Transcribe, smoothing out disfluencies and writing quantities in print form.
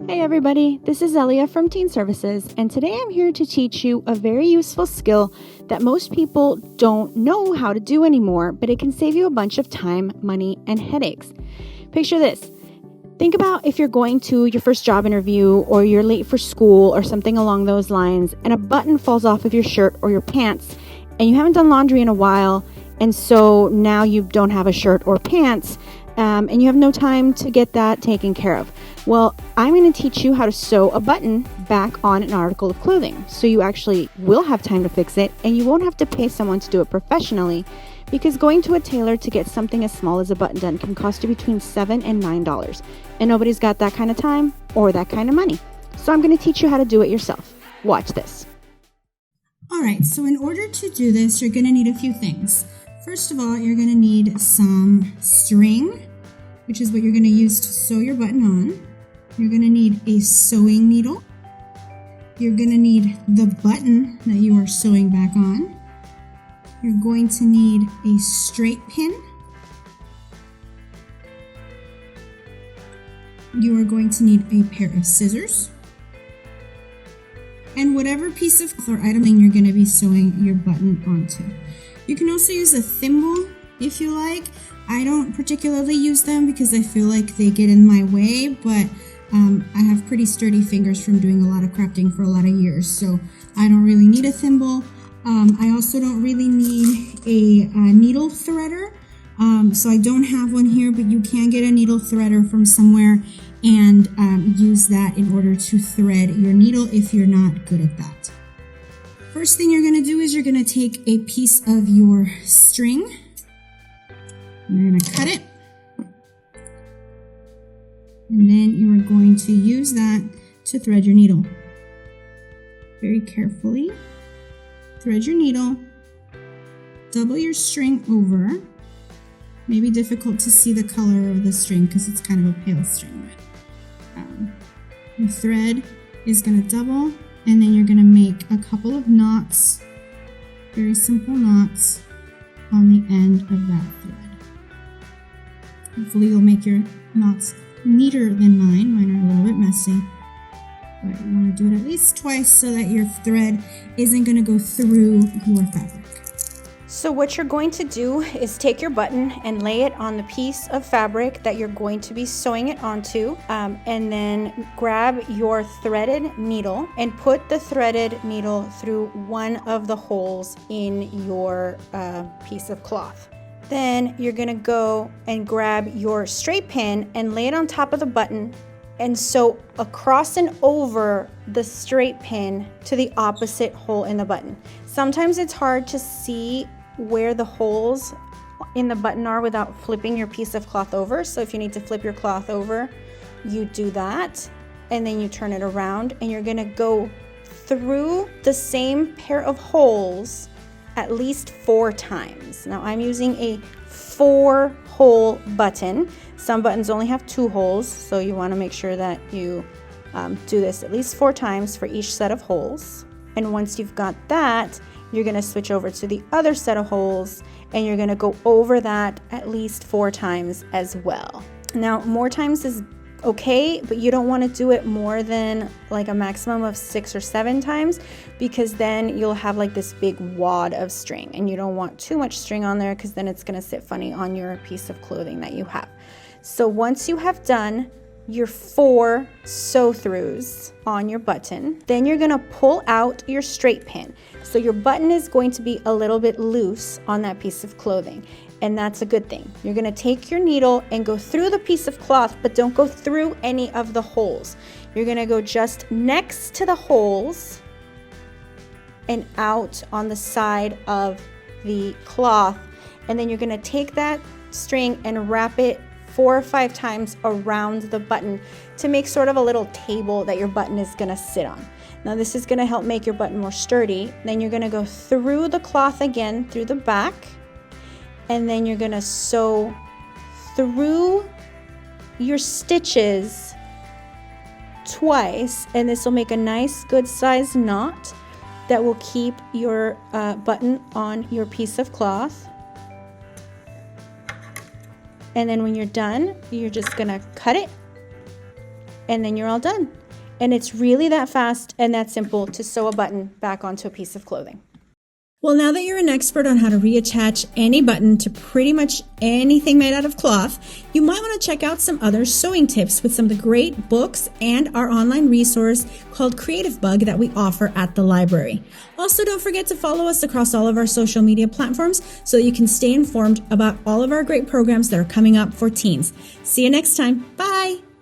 Hey everybody, this is Elia from Teen Services, and today I'm here to teach you a very useful skill that most people don't know how to do anymore, but it can save you a bunch of time, money, and headaches. Picture this. Think about if you're going to your first job interview or you're late for school or something along those lines, and a button falls off of your shirt or your pants, and you haven't done laundry in a while, and so now you don't have a shirt or pants, and you have no time to get that taken care of. Well, I'm going to teach you how to sew a button back on an article of clothing, so you actually will have time to fix it, and you won't have to pay someone to do it professionally, because going to a tailor to get something as small as a button done can cost you between $7 and $9, and nobody's got that kind of time or that kind of money. So I'm going to teach you how to do it yourself. Watch this. All right, so in order to do this, you're going to need a few things. First of all, you're going to need some string, which is what you're going to use to sew your button on. You're going to need a sewing needle. You're going to need the button that you are sewing back on. You're going to need a straight pin. You are going to need a pair of scissors. And whatever piece of cloth or item you're going to be sewing your button onto. You can also use a thimble if you like. I don't particularly use them because I feel like they get in my way, but I have pretty sturdy fingers from doing a lot of crafting for a lot of years, so I don't really need a thimble. I also don't really need a needle threader, so I don't have one here, but you can get a needle threader from somewhere and use that in order to thread your needle if you're not good at that. First thing you're going to do is you're going to take a piece of your string. You're going to cut it. And then you are going to use that to thread your needle. Very carefully. Thread your needle. Double your string over. Maybe difficult to see the color of the string because it's kind of a pale string. Your thread is going to double, and then you're going to make a couple of knots, very simple knots, on the end of that thread. Hopefully you'll make your knots neater than mine. Mine are a little bit messy, but you want to do it at least twice so that your thread isn't going to go through your fabric. So what you're going to do is take your button and lay it on the piece of fabric that you're going to be sewing it onto, and then grab your threaded needle and put the threaded needle through one of the holes in your piece of cloth. Then you're going to go and grab your straight pin and lay it on top of the button and sew across and over the straight pin to the opposite hole in the button. Sometimes it's hard to see where the holes in the button are without flipping your piece of cloth over. So if you need to flip your cloth over, you do that, and then you turn it around, and you're gonna go through the same pair of holes at least 4 times. Now I'm using a 4-hole button. Some buttons only have 2 holes, so you want to make sure that you do this at least 4 times for each set of holes. And once you've got that, you're going to switch over to the other set of holes, and you're going to go over that at least 4 times as well. Now, more times is okay, but you don't want to do it more than like a maximum of 6 or 7 times, because then you'll have like this big wad of string, and you don't want too much string on there because then it's going to sit funny on your piece of clothing that you have. So once you have done your 4 sew-throughs on your button, then you're going to pull out your straight pin. So your button is going to be a little bit loose on that piece of clothing, and that's a good thing. You're going to take your needle and go through the piece of cloth, but don't go through any of the holes. You're going to go just next to the holes and out on the side of the cloth, and then you're going to take that string and wrap it 4 or 5 times around the button to make sort of a little table that your button is going to sit on. Now this is going to help make your button more sturdy. Then you're going to go through the cloth again, through the back, and then you're going to sew through your stitches twice, and this will make a nice good sized knot that will keep your button on your piece of cloth. And then when you're done, you're just gonna cut it and then you're all done. And it's really that fast and that simple to sew a button back onto a piece of clothing. Well, now that you're an expert on how to reattach any button to pretty much anything made out of cloth, you might want to check out some other sewing tips with some of the great books and our online resource called Creative Bug that we offer at the library. Also, don't forget to follow us across all of our social media platforms so that you can stay informed about all of our great programs that are coming up for teens. See you next time. Bye!